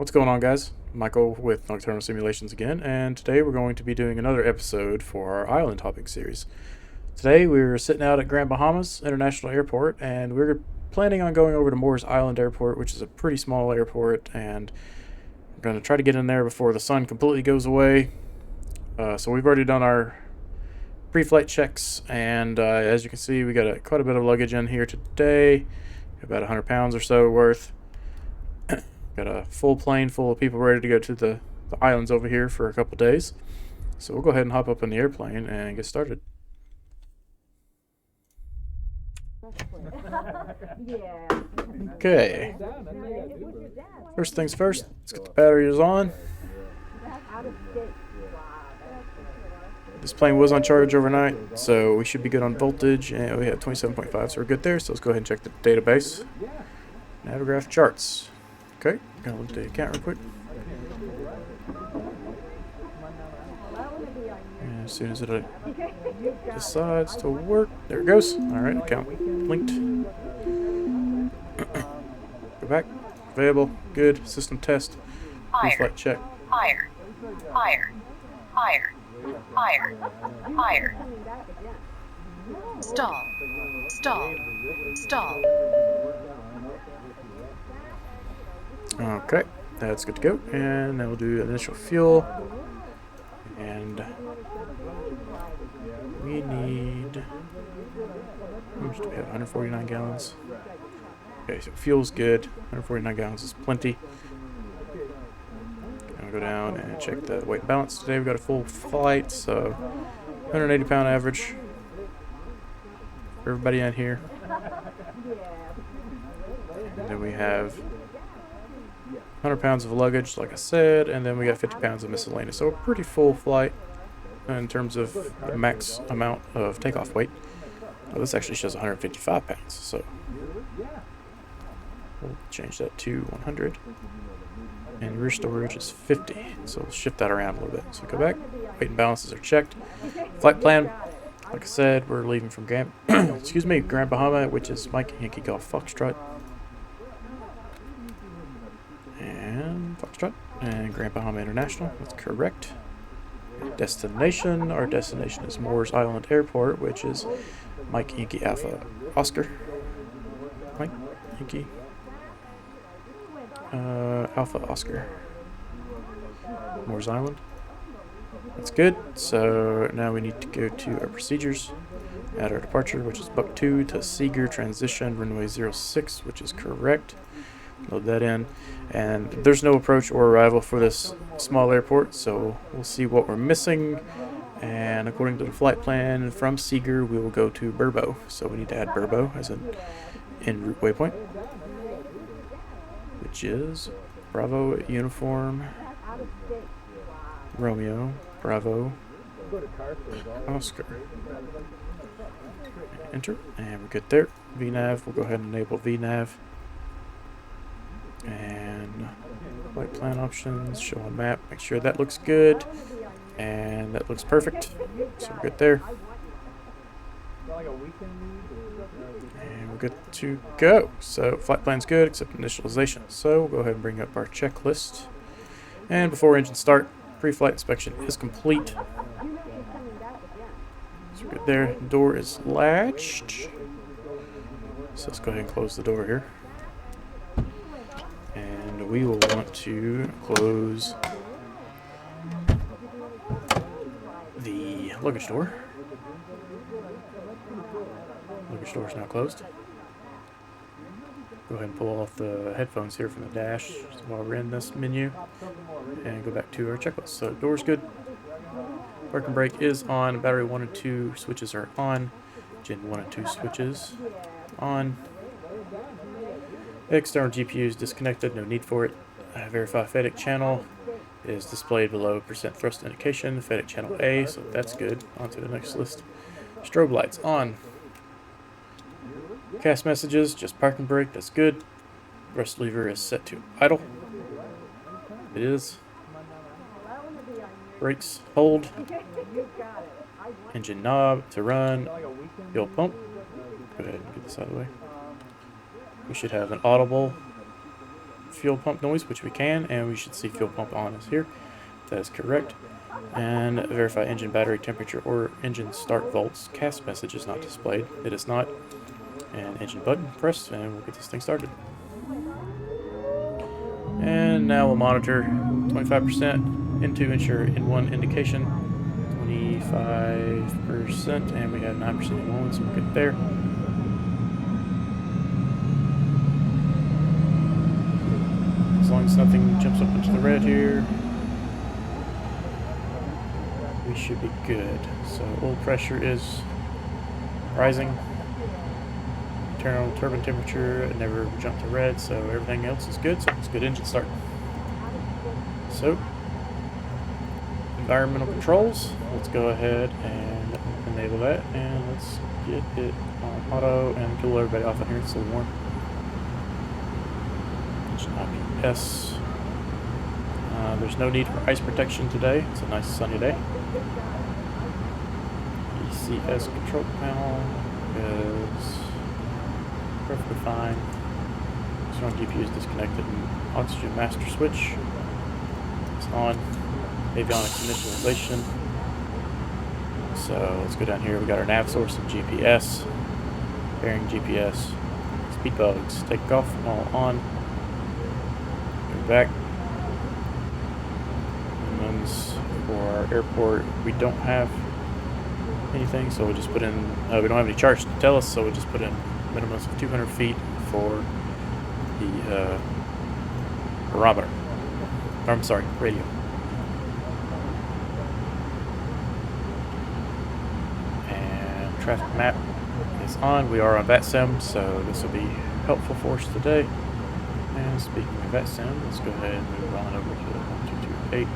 What's going on, guys? Michael with Nocturnal Simulations again, and today we're going to be doing another episode for our island hopping series. Today we're sitting out at Grand Bahamas International Airport, and we're planning on going over to Moores Island Airport, which is a pretty small airport, and we're going to try to get in there before the sun completely goes away. So we've already done our pre-flight checks, and as you can see, we got quite a bit of luggage in here today, about 100 pounds or so worth. Got a full plane full of people ready to go to the islands over here for a couple days. So we'll go ahead and hop up in the airplane and get started. Okay. First things first, let's get the batteries on. This plane was on charge overnight, so we should be good on voltage, and we had 27.5, so we're good there. So let's go ahead and check the database. Navigraph charts. Okay, gonna look at the account real quick. And as soon as it decides to work, there it goes. Alright, account linked. Go back. Available. Good. System test. Pre-flight check. Higher. Stall. Okay, that's good to go. And then we'll do initial fuel. And we need, how much do we have? 149 gallons. Okay, so fuel's good. 149 gallons is plenty. Gonna go down and check the weight and balance. Today we've got a full flight, so 180 pound average for everybody in here. And then we have 100 pounds of luggage, like I said, and then we got 50 pounds of miscellaneous. So a pretty full flight in terms of the max amount of takeoff weight. Oh, this actually shows 155 pounds, so we'll change that to 100. And rear storage is 50, so we'll shift that around a little bit. So go back, weight and balances are checked. Flight plan, like I said, we're leaving from Grand Bahama, which is Mike Yankee Golf Foxtrot. And Foxtrot and Grand Bahama International, that's correct. Destination, our destination is Moores Island Airport, which is Mike Yankee Alpha Oscar. Mike Yankee Alpha Oscar. Moores Island. That's good. So now we need to go to our procedures at our departure, which is Buck 2 to Seeger transition runway 06, which is correct. Load that in, and there's no approach or arrival for this small airport, so we'll see what we're missing. And according to the flight plan from Seeger, we will go to Burbo, so we need to add Burbo as an en route waypoint, which is Bravo Uniform Romeo Bravo Oscar. Enter, and we're good there. VNav, we'll go ahead and enable VNav. And flight plan options, show on map, make sure that looks good, and that looks perfect, so we're good there. And we're good to go. So flight plan's good except initialization. So we'll go ahead and bring up our checklist. And before engine start, pre-flight inspection is complete. So we're good there. The door is latched. So let's go ahead and close the door here. And we will want to close the luggage door. Luggage door is now closed. Go ahead and pull off the headphones here from the dash while we're in this menu and go back to our checklist. So door's good. Parking brake is on. Battery 1 and 2 switches are on. Gen 1 and 2 switches on. External GPU is disconnected, no need for it. Verify FedEx channel is displayed below percent thrust indication, FedEx channel A, so that's good. On to the next list. Strobe lights on. Cast messages, just parking brake, that's good. Thrust lever is set to idle. It is. Brakes, hold. Engine knob to run. Fuel pump. Go ahead and get this out of the way. We should have an audible fuel pump noise, which we can, and we should see fuel pump on us here. That is correct. And verify engine battery temperature or engine start volts. Cast message is not displayed. It is not. And engine button pressed, and we'll get this thing started. And now we'll monitor 25% into ensure in one indication, 25%, and we have 9% in one, so we're good there. As long as nothing jumps up into the red here, we should be good. So oil pressure is rising. Internal turbine temperature never jumped to red, so everything else is good. So it's good engine start. So environmental controls. Let's go ahead and enable that, and let's get it on auto and cool everybody off in here. It's still warm. Engine IPS. There's no need for ice protection today. It's a nice sunny day. ECS control panel is perfectly fine. Strong GPU is disconnected, and oxygen master switch is on. Avionics initialization. So let's go down here. We got our nav source and GPS, bearing GPS, speed bugs, takeoff, all on. Go back. Minimums for our airport. We don't have anything, so we'll just put in. We don't have any charts to tell us, so we'll just put in minimums of 200 feet for the barometer. I'm sorry, radio. And traffic map is on. We are on VATSIM, so this will be helpful for us today. And speaking of VATSIM, let's go ahead and move on over to 1228.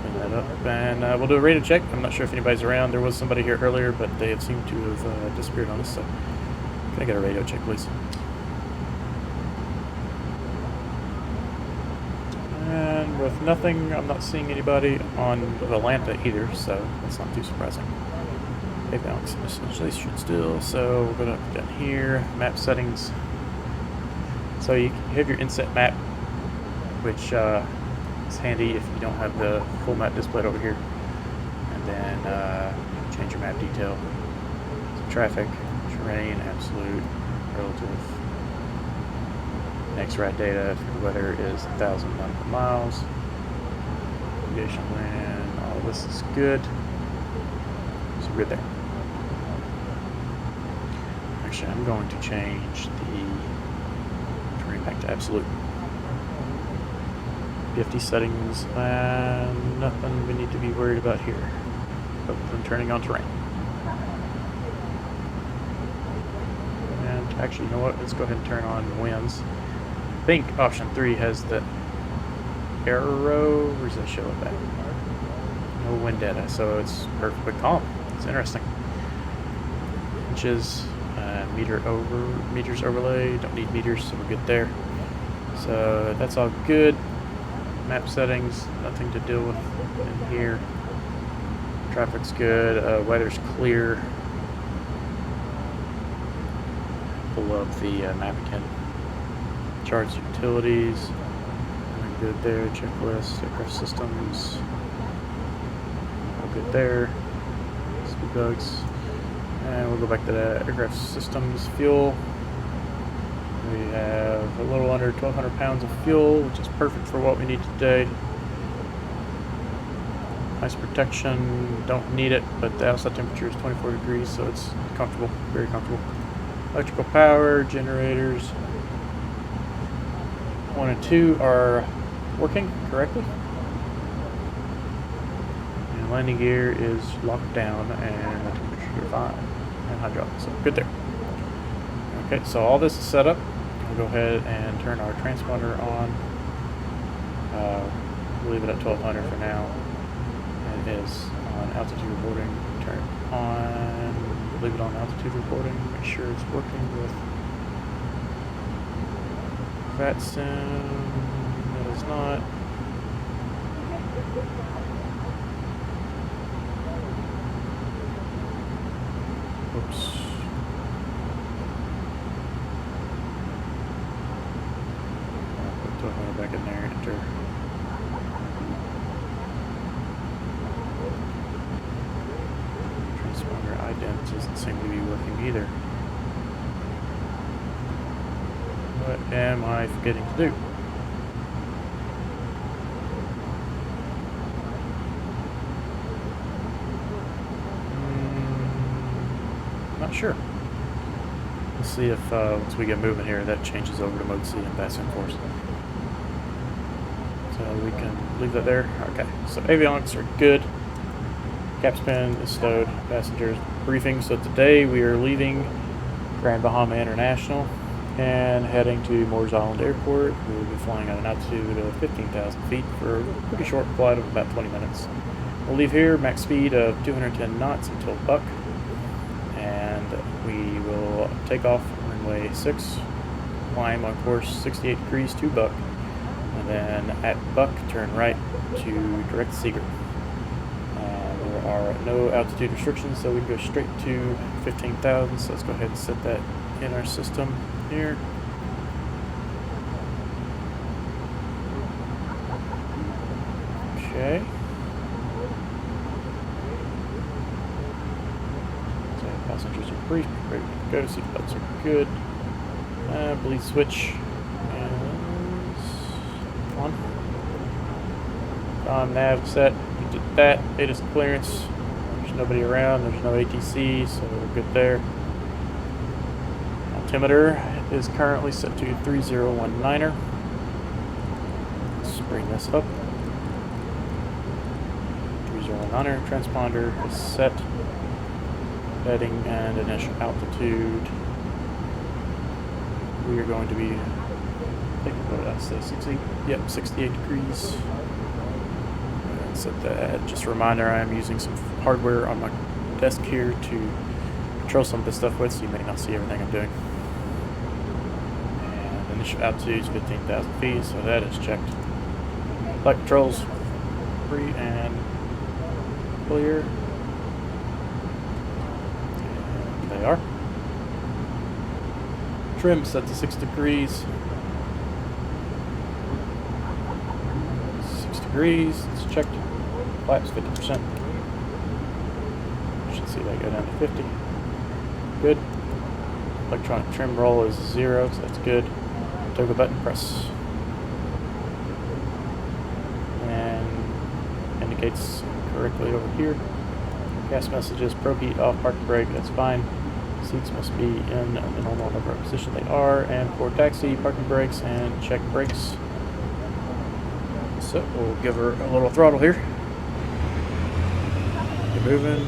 Clean that up, and we'll do a radio check. I'm not sure if anybody's around. There was somebody here earlier, but they have seemed to have disappeared on us, so can I get a radio check, please? And with nothing, I'm not seeing anybody on Atlanta either, so that's not too surprising. Avionics initialization still, so we're going to put down here, map settings. So you have your inset map, which is handy if you don't have the full map displayed over here. And then change your map detail. So traffic, terrain, absolute, relative. Next ride data for the weather is 1,000 nautical miles. Navigation wind, all of this is good. So we're good there. Actually, I'm going to change the terrain back to absolute. PFD settings, and nothing we need to be worried about here. Other than turning on terrain. And actually, you know what? Let's go ahead and turn on winds. I think option 3 has the arrow. Where's that show it back? No wind data, so it's perfectly calm. It's interesting. Inches, meters overlay. Don't need meters, so we're good there. So that's all good. Map settings, nothing to deal with in here. Traffic's good. Weather's clear. Pull up the map again. Charts, utilities. We're good there. Checklist, aircraft systems. All good there. Speed bugs. And we'll go back to the aircraft systems. Fuel. We have a little under 1,200 pounds of fuel, which is perfect for what we need today. Ice protection, don't need it, but the outside temperature is 24 degrees, so it's comfortable, very comfortable. Electrical power, generators 1 and 2 are working correctly. And landing gear is locked down, and the temperature is fine, and hydraulics, so good there. Okay, so all this is set up. We'll go ahead and turn our transponder on. We'll leave it at 1200 for now. And it is on altitude reporting. Turn it on. Leave it on altitude reporting. Make sure it's working with VATSIM. That is not. Oops. back in there, enter. Transponder ident doesn't seem to be working either. What am I forgetting to do? Not sure. Let's see if once we get moving here, that changes over to mode C and that's in force. So we can leave that there. Okay, so avionics are good. Capspan is stowed. Passengers briefing. So today we are leaving Grand Bahama International and heading to Moores Island Airport. We will be flying at an altitude of 15,000 feet for a pretty short flight of about 20 minutes. We'll leave here, max speed of 210 knots until Buck, and we will take off runway 6, climb on course 68 degrees to Buck, and then at Buck turn right to direct Seeger. There are no altitude restrictions, so we can go straight to 15,000, so let's go ahead and set that in our system here. Okay. So passengers are briefed, ready to go. Seatbelts are good. Bleed switch is on. Nav set. We did that. ATIS clearance. There's nobody around. There's no ATC, so we're good there. Altimeter is currently set to 3019er. Let's bring this up. 3019er. Transponder is set. Heading and initial altitude. We are going to be, I think, what did I say, 68? Yep, 68 degrees. And set that. Just a reminder, I am using some hardware on my desk here to control some of this stuff with, so you may not see everything I'm doing. And initial altitude is 15,000 feet, so that is checked. Flight controls, free and clear. And they are. Trim set to 6 degrees. 6 degrees, it's checked. Flaps 50%. Should see that go down to 50. Good. Electronic trim roll is 0, so that's good. Toggle button press. And indicates correctly over here. Gas messages, probe heat off, parking brake, that's fine. Seats must be in the normal upright position they are. And for taxi, parking brakes and check brakes. So we'll give her a little throttle here. Get moving.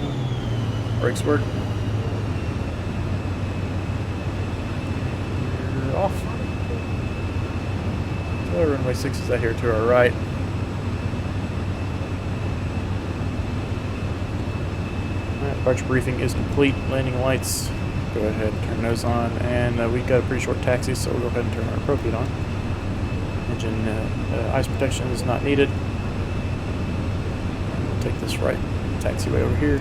Brakes work. You're off. So runway 6 is out here to our right. Departure briefing is complete. Landing lights. Go ahead and turn those on. And we've got a pretty short taxi, so we'll go ahead and turn our probe heat on. Engine ice protection is not needed. And we'll take this right taxiway over here.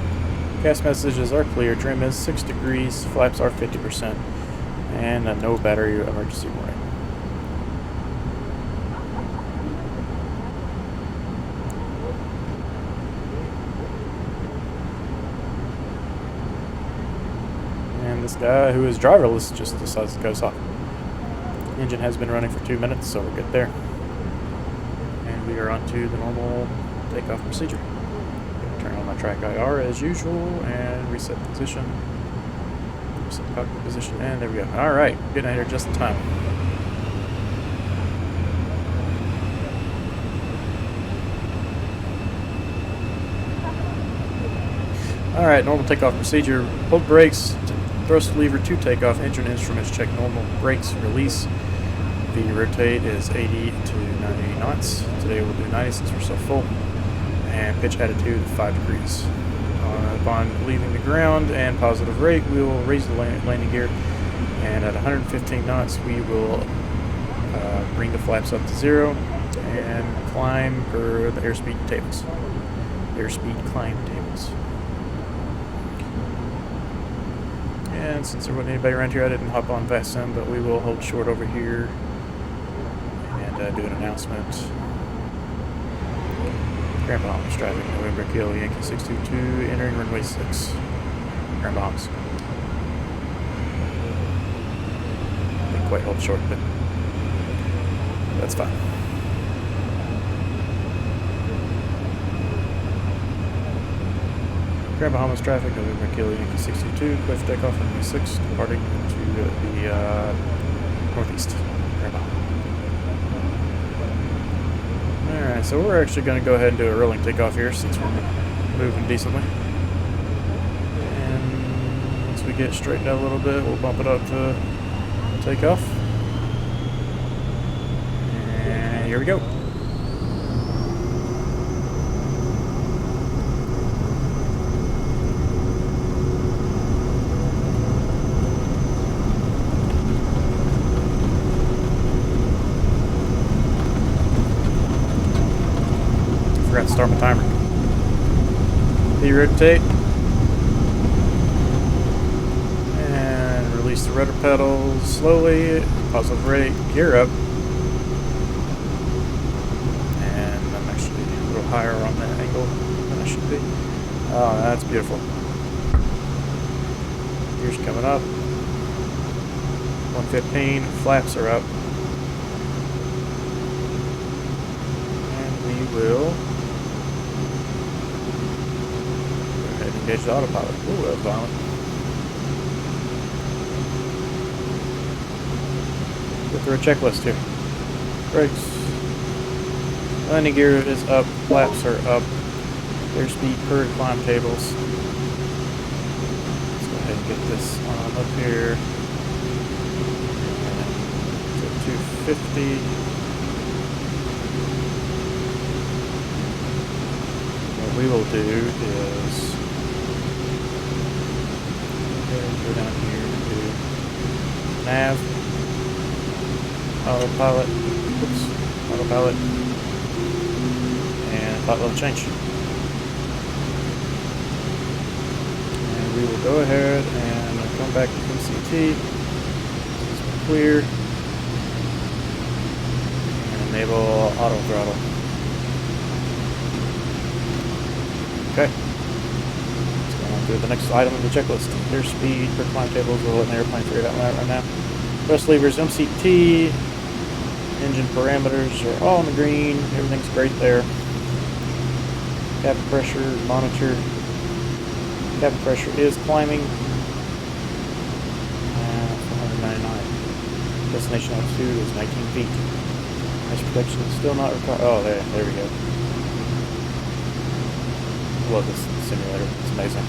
Gas messages are clear. Trim is 6 degrees. Flaps are 50%. And no battery emergency warning. This guy who is driverless just decides to go off. Engine has been running for 2 minutes, so we're good there. And we are on to the normal takeoff procedure. Turn on my track IR as usual and reset the position. Reset the cockpit position, and there we go. Alright, getting out here just in time. Alright, normal takeoff procedure. Hold brakes. Thrust lever to takeoff. Engine instruments check normal. Brakes release. The rotate is 80 to 90 knots. Today we'll do 90 since we're so full. And pitch attitude 5 degrees. Upon leaving the ground and positive rate, we will raise the landing gear. And at 115 knots, we will bring the flaps up to 0 and climb per the airspeed tables. Airspeed climb tables. And since there wasn't anybody around here, I didn't hop on fast sim, but we will hold short over here and do an announcement. Grand Bahamas traffic, November Kilo Yankee 622, entering runway 6. Grand Bahamas. Didn't quite hold short, but that's fine. Grand Bahamas traffic, November Kilo Yankee 622, clear for takeoff, runway 6, departing to the northeast. Grand Bahama. Alright, so we're actually going to go ahead and do a rolling takeoff here since we're moving decently. And once we get straightened out a little bit, we'll bump it up to takeoff. And here we go. Forgot to start my timer. Derotate. And release the rudder pedals slowly. Pause the brake. Gear up. And I'm actually a little higher on that angle than I should be. Oh, that's beautiful. Gears coming up. 115. Flaps are up. And we will engage the autopilot. Ooh, that was violent. Go through a checklist here. Brakes. Landing gear is up. Flaps are up. Airspeed per climb tables. Let's go ahead and get this on up here. And to 250. What we will do is go down here and do nav, autopilot, autopilot, and pilot level change. And we will go ahead and come back to MCT, clear, and enable auto throttle. Okay. Do the next item in the checklist. Airspeed per climb tables. We'll let an airplane figure that one out right now. Thrust levers, MCT, engine parameters are all in the green. Everything's great there. Cabin pressure monitor. Cabin pressure is climbing. 499. Destination altitude is 19 feet. Ice protection is still not required. Oh, there we go. Love this simulator. It's amazing.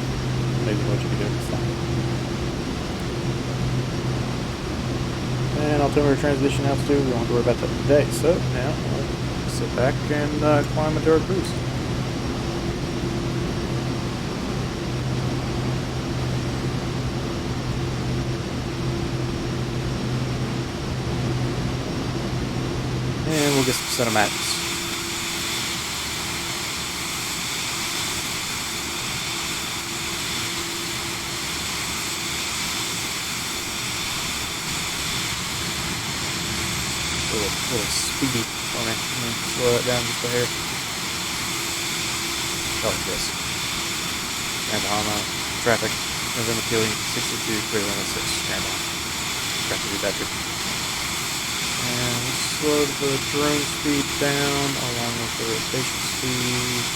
Amazing what you can do with this thing. And altimeter transition altitude, we don't have to worry about that today. So now we'll sit back and climb into our cruise. And we'll get some cinematics. A little speedy for me. I'm going to slow it down just a hair. Oh, yes. Grand Bahama traffic. November Kilo 62, clear limit 6. Grand Bahama. Traffic to Buttercup. And we'll slow the drone speed down along with the rotation speed.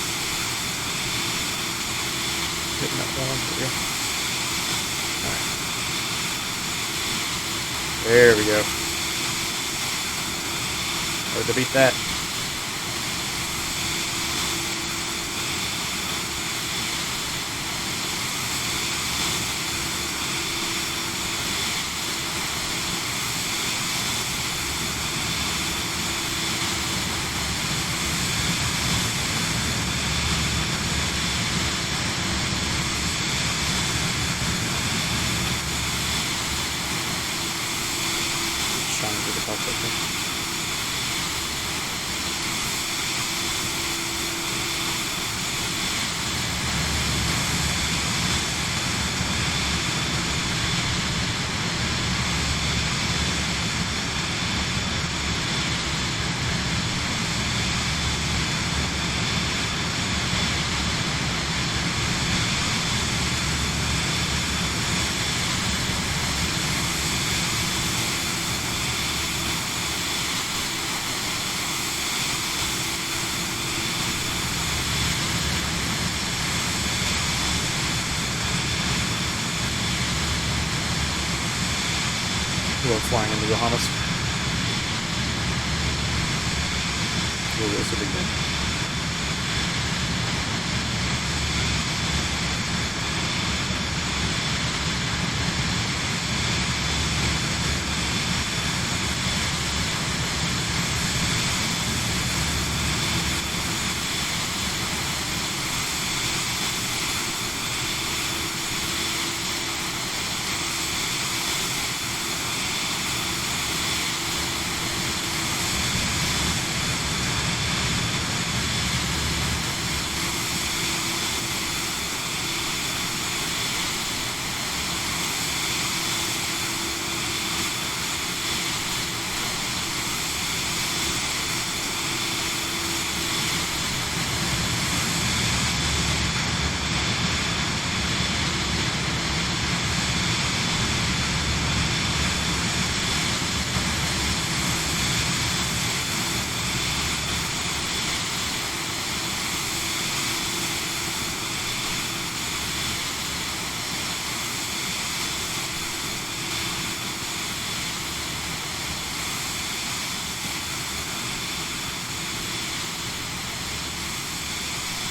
Hitting that one for you. Alright. There we go. Hard to beat that. Just trying to get the top up there. love flying in the Bahamas. It's a big thing.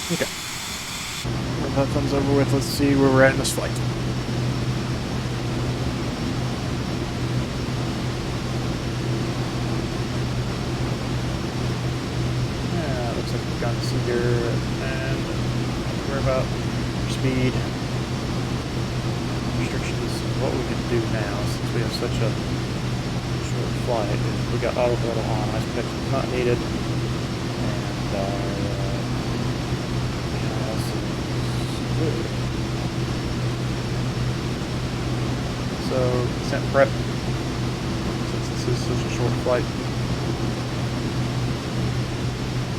Okay. With that thumbs over with, let's see where we're at in this flight. Yeah, looks like we've gotten to see here, and we're about speed restrictions. What we can do now, since we have such a short flight, is we got auto throttle on. Ice protection is not needed, and so, descent prep, since this is such a short flight.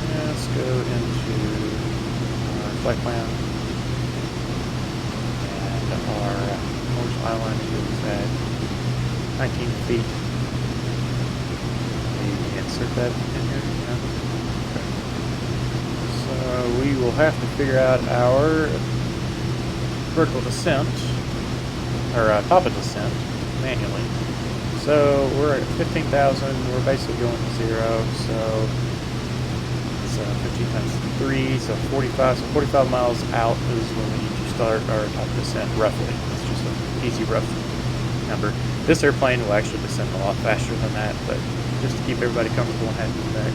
Yeah, let's go into our flight plan. And our Morse Island is at 19 feet. Maybe insert that in here. Yeah. Okay. So, we will have to figure out our vertical descent, or top of descent, manually. So we're at 15,000, we're basically going to 0, so it's 15 times 3, so 45, so 45 miles out is when we need to start our top descent, roughly. It's just an easy rough number. This airplane will actually descend a lot faster than that, but just to keep everybody comfortable and happy with that,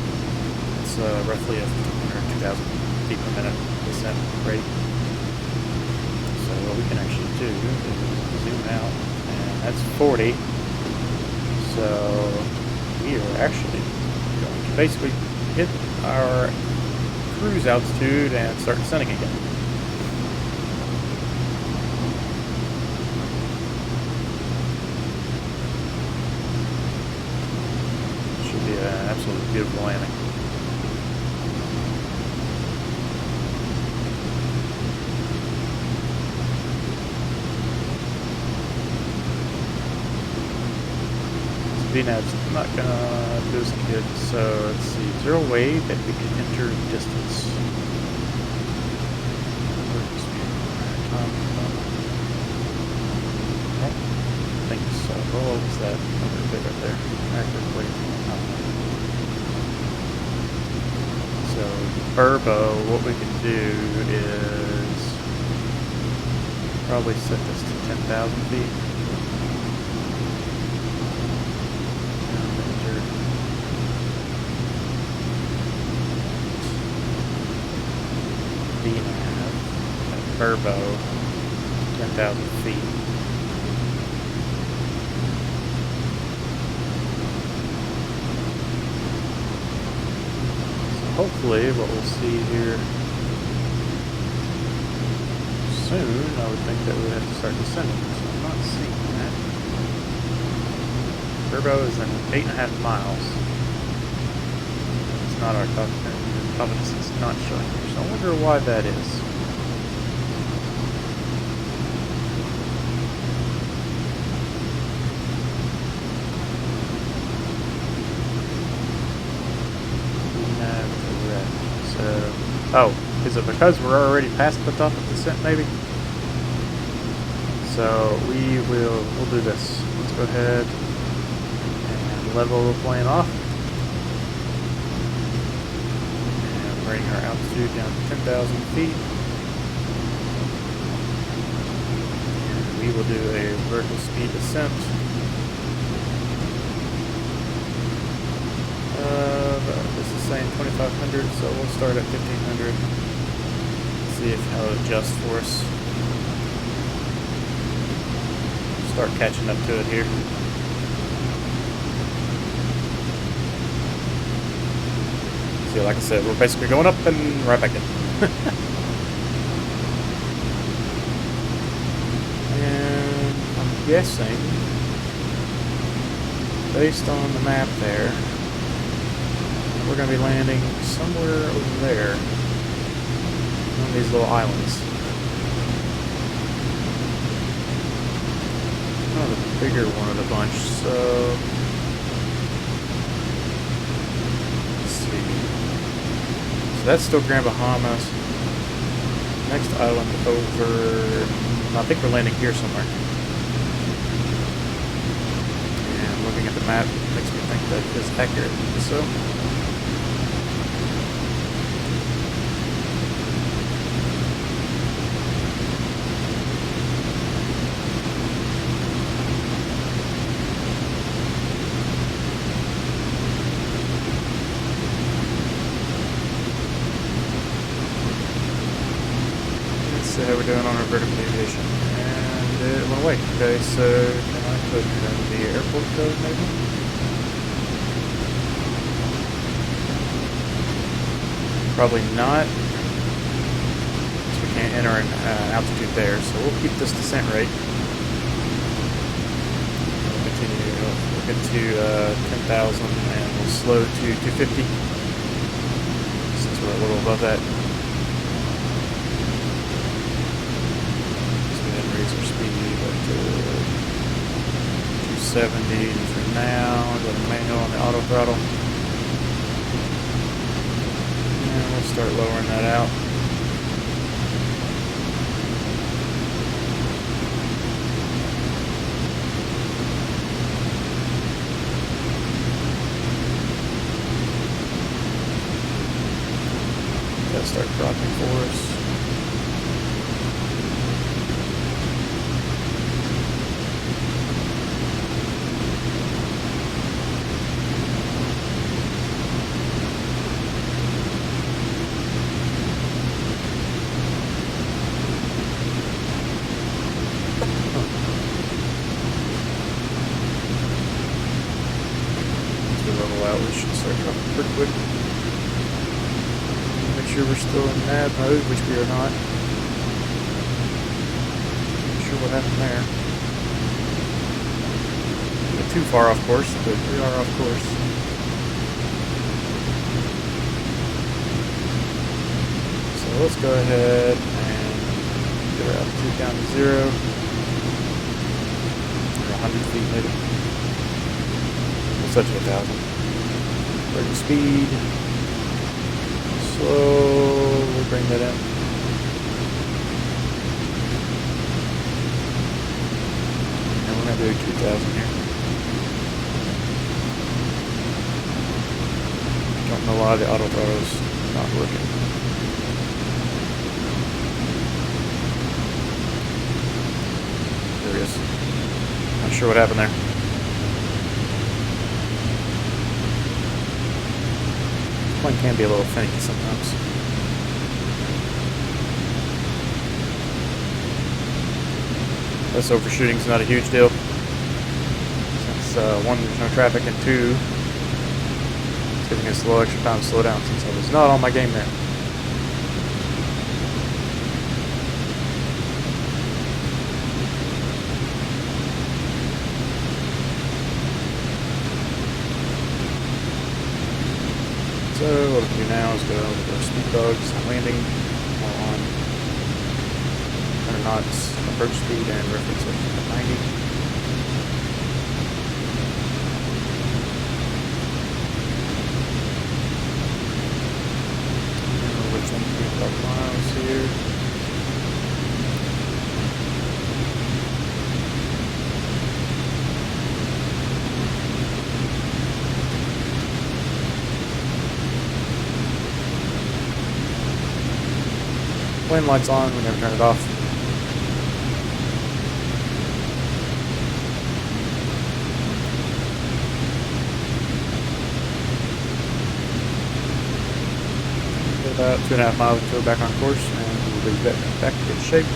it's roughly a 1,500 or 2,000 feet per minute descent rate. What we can actually do is zoom out, and that's 40. So we are actually going to basically hit our cruise altitude and start descending again. Should be an absolutely beautiful landing. VNav's not gonna do us any good, so let's see, is there a way that we can enter distance? I think so. What was that other bit right there? Active wait. So Burbo, what we can do is probably set this to 10,000 feet. Turbo, 10,000 feet. So hopefully what we'll see here soon, I would think that we have to start descending. So I'm not seeing that. Turbo is in 8.5 miles. It's not our top of distance, it's not showing here. So I wonder why that is. Oh, is it because we're already past the top of descent, maybe? So we'll do this. Let's go ahead. level the plane off. And bring our altitude down to 10,000 feet. And we will do a vertical speed descent. This is saying 2,500, so we'll start at 1,500. See if how it adjusts for us. Start catching up to it here. See, like I said, we're basically going up and right back in. And I'm guessing, based on the map there, we're going to be landing somewhere over there on these little islands. Oh, the bigger one of the bunch, so let's see. So that's still Grand Bahama. Next island over, I think we're landing here somewhere. And looking at the map makes me think that is accurate. So see how we're doing on our vertical aviation. And it went away. Okay, so can I put in the airport code maybe? Probably not. So we can't enter an altitude there, so we'll keep this descent rate. We'll continue, we'll get to 10,000 and we'll slow to 250 since we're a little above that. Raise our speed up to 270 for now. Go to manual on the auto throttle. And we'll start lowering that out. That'll start dropping for us. We should start dropping pretty quick. Make sure we're still in nav mode, which we are not. Not sure what happened there. Not too far off course, but we are off course. So let's go ahead and get our altitude down to 0. Or 100 feet maybe. We'll set to 1,000. Vertical speed, slowly bring that in. And we're going to do 2,000 here. Don't know why the auto throttle's not working. There it is. Not sure what happened there. One can be a little finicky sometimes. This overshooting is not a huge deal. Since one, there's no traffic, and two, it's giving us a little extra time to slow down since I was not on my game there. So what we can do now is go with our speed bugs and landing on 100 knots approach speed and reference at 90. And we're within 3 miles here. plane light's on, we never turn it off. About 2.5 miles until we're back on course, and we'll be back in good shape.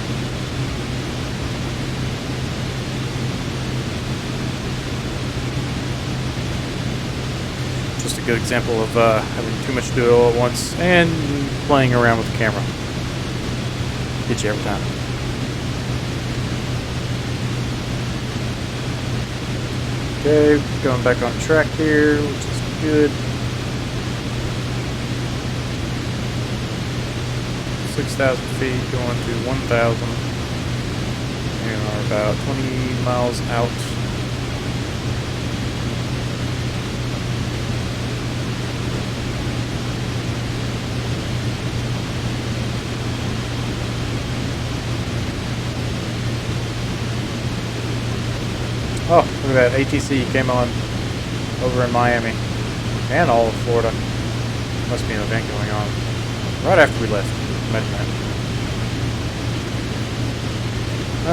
Just a good example of having too much to do all at once and playing around with the camera. Get you every time. Okay, going back on track here, which is good. 6,000 feet going to 1,000. We are about 20 miles out. Oh, look at that. ATC came on over in Miami and all of Florida. Must be an event going on right after we left. Imagine that.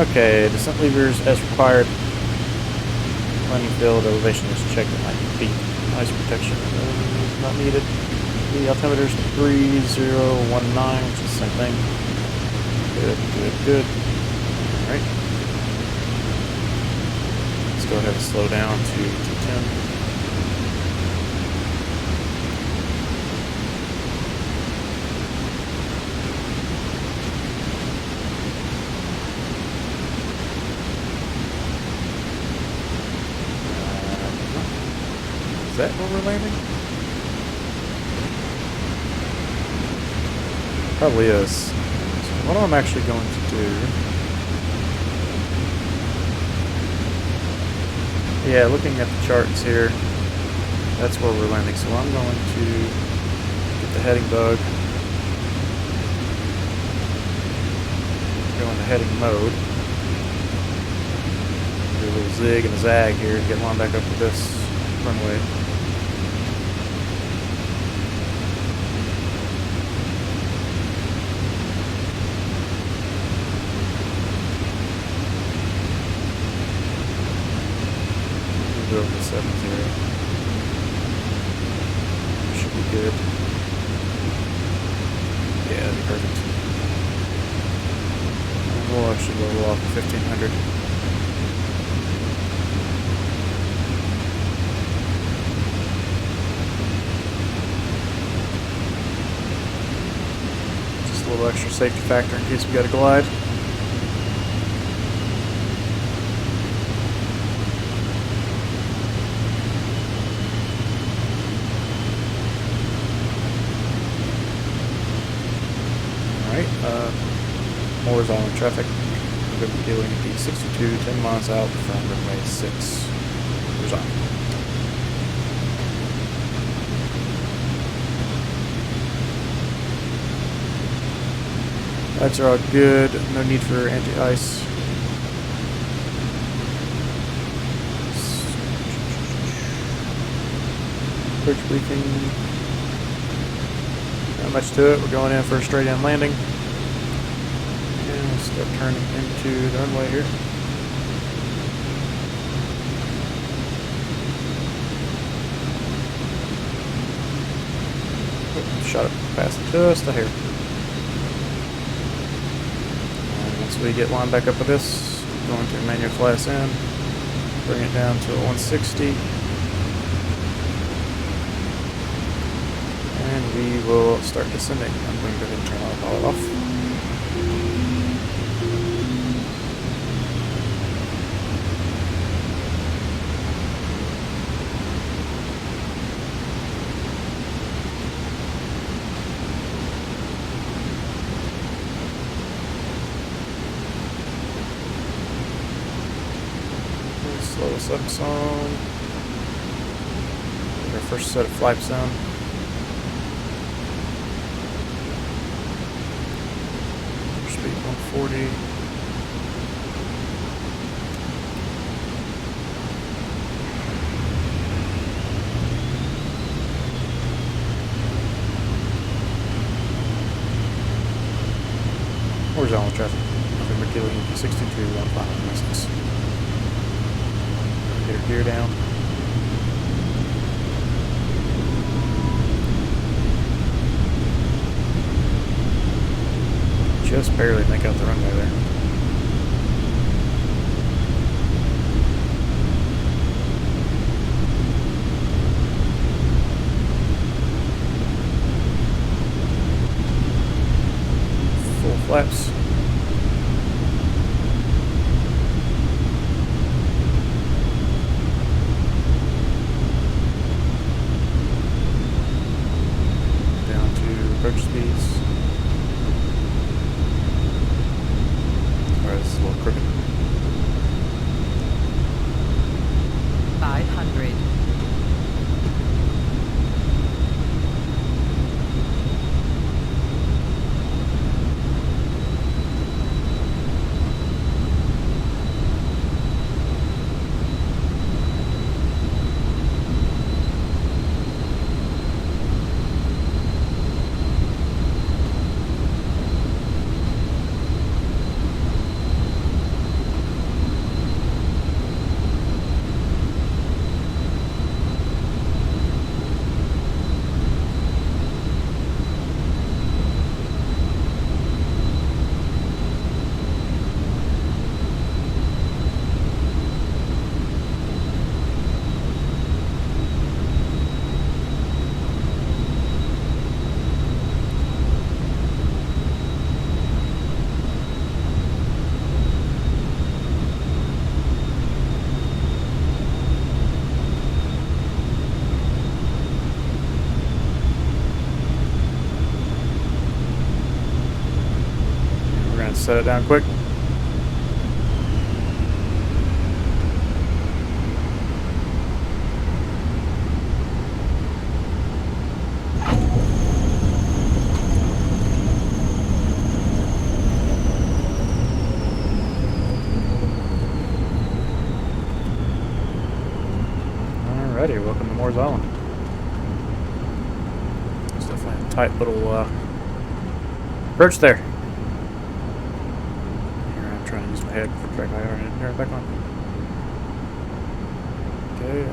Okay, descent levers as required. Landing field elevation is checked at 90 feet. Ice protection is not needed. The altimeter is 3019, which is the same thing. Good, good, good. Alright. Let's go ahead and slow down to 210. Is that where we're landing? Probably is. So what I'm actually going to do... Yeah, looking at the charts here, that's where we're landing. So I'm going to get the heading bug, go into heading mode, do a little zig and a zag here to get one back up to this runway. Go over to 70. Should be good. Yeah, that'd be perfect. And we'll actually level off to 1500. Just a little extra safety factor in case we got to glide. Horizontal traffic. We're going to be doing the 62, 10 miles out from runway 6. Horizontal. Lights are all good. No need for anti-ice. Approach briefing. Not much to it. We're going in for a straight-in landing. Start turning into the runway here. Shot it past just a hair. And once we get lined back up with this, going to manual class in, bring it down to a 160. And we will start descending. I'm going to go ahead and turn all it off. Slow us up some. Get our first set of flaps down. Speed 140. Horizontal traffic. November Kilo Yankee 62, 1596. Get her gear down. Just barely make out the runway there. Full flaps. Down to approach speeds. It's a little crooked. 500. Set it down quick. Alrighty, welcome to Moore's Island. It's definitely a tight little approach there. Trying to use my head for track IR and turn it back on. Okay,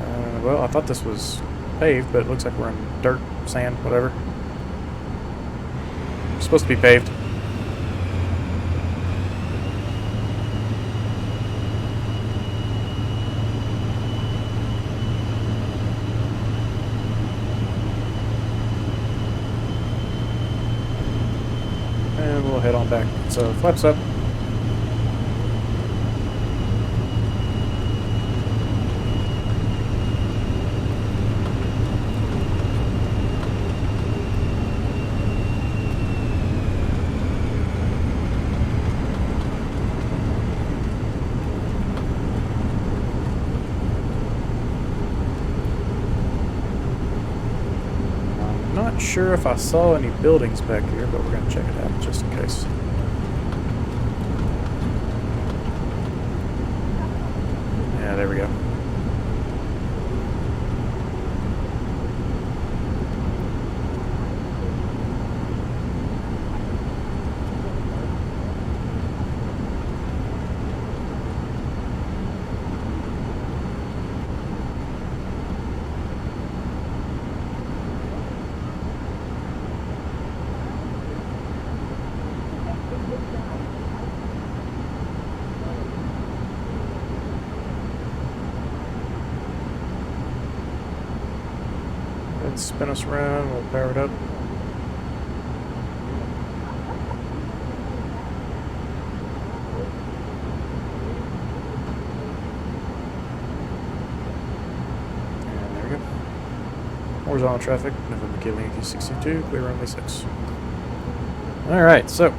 well, I thought this was paved, but it looks like we're in dirt, sand, whatever. It's supposed to be paved. And we'll head on back. So, flaps up. Not sure if I saw any buildings back here, but we're going to check it out just in case. Yeah, there we go. Let's spin us around, we'll power it up. And there we go. Horizontal traffic, November Kilo Yankee 62, clear runway 6. Alright, so,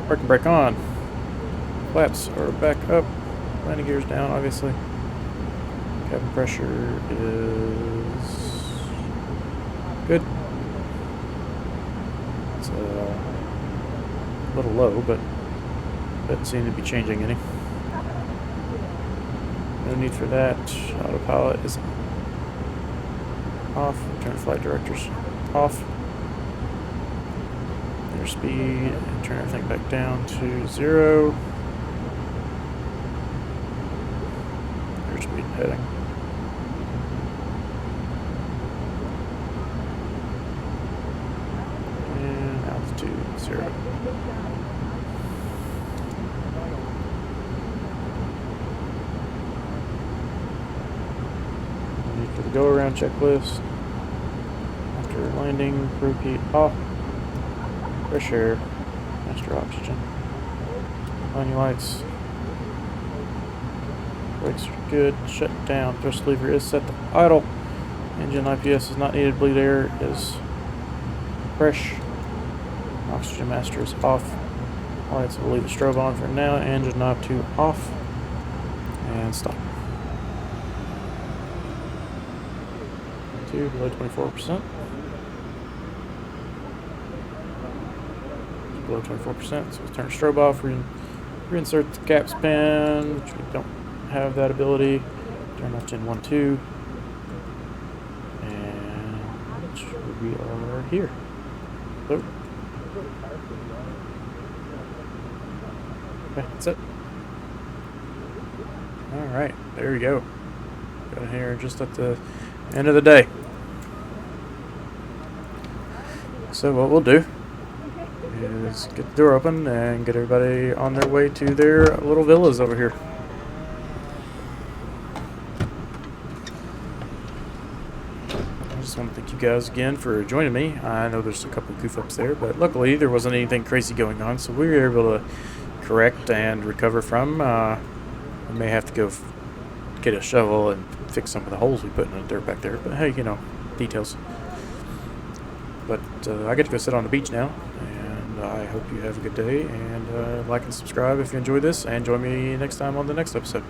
parking brake on. Flaps are back up. Landing gears down, obviously. Cabin pressure is good. It's a little low, but doesn't seem to be changing any. No need for that. Autopilot is off. Turn flight directors off. Speed and turn everything back down to 0. Airspeed heading. And altitude 0. For the go around checklist. After landing, repeat off. Fresh air, master oxygen. Landing lights. Brakes are good. Shut down. Thrust lever is set to idle. Engine IPS is not needed. Bleed air is fresh. Oxygen master is off. Lights will leave the strobe on for now. Engine knob 2 off. And stop. 2 below 24%. Below 24%, so we'll turn strobe off, reinsert the caps pen, which we don't have that ability. Turn off Gen 1, 2. And we are here. So, okay, that's it. Alright, there we go. Got here just at the end of the day. So what we'll do is get the door open and get everybody on their way to their little villas over here. I just want to thank you guys again for joining me. I know there's a couple of goof ups there, but luckily there wasn't anything crazy going on, so we were able to correct and recover from. We may have to go get a shovel and fix some of the holes we put in the dirt back there, but hey, you know, details. But I get to go sit on the beach now, and I hope you have a good day, and like and subscribe if you enjoyed this, and join me next time on the next episode.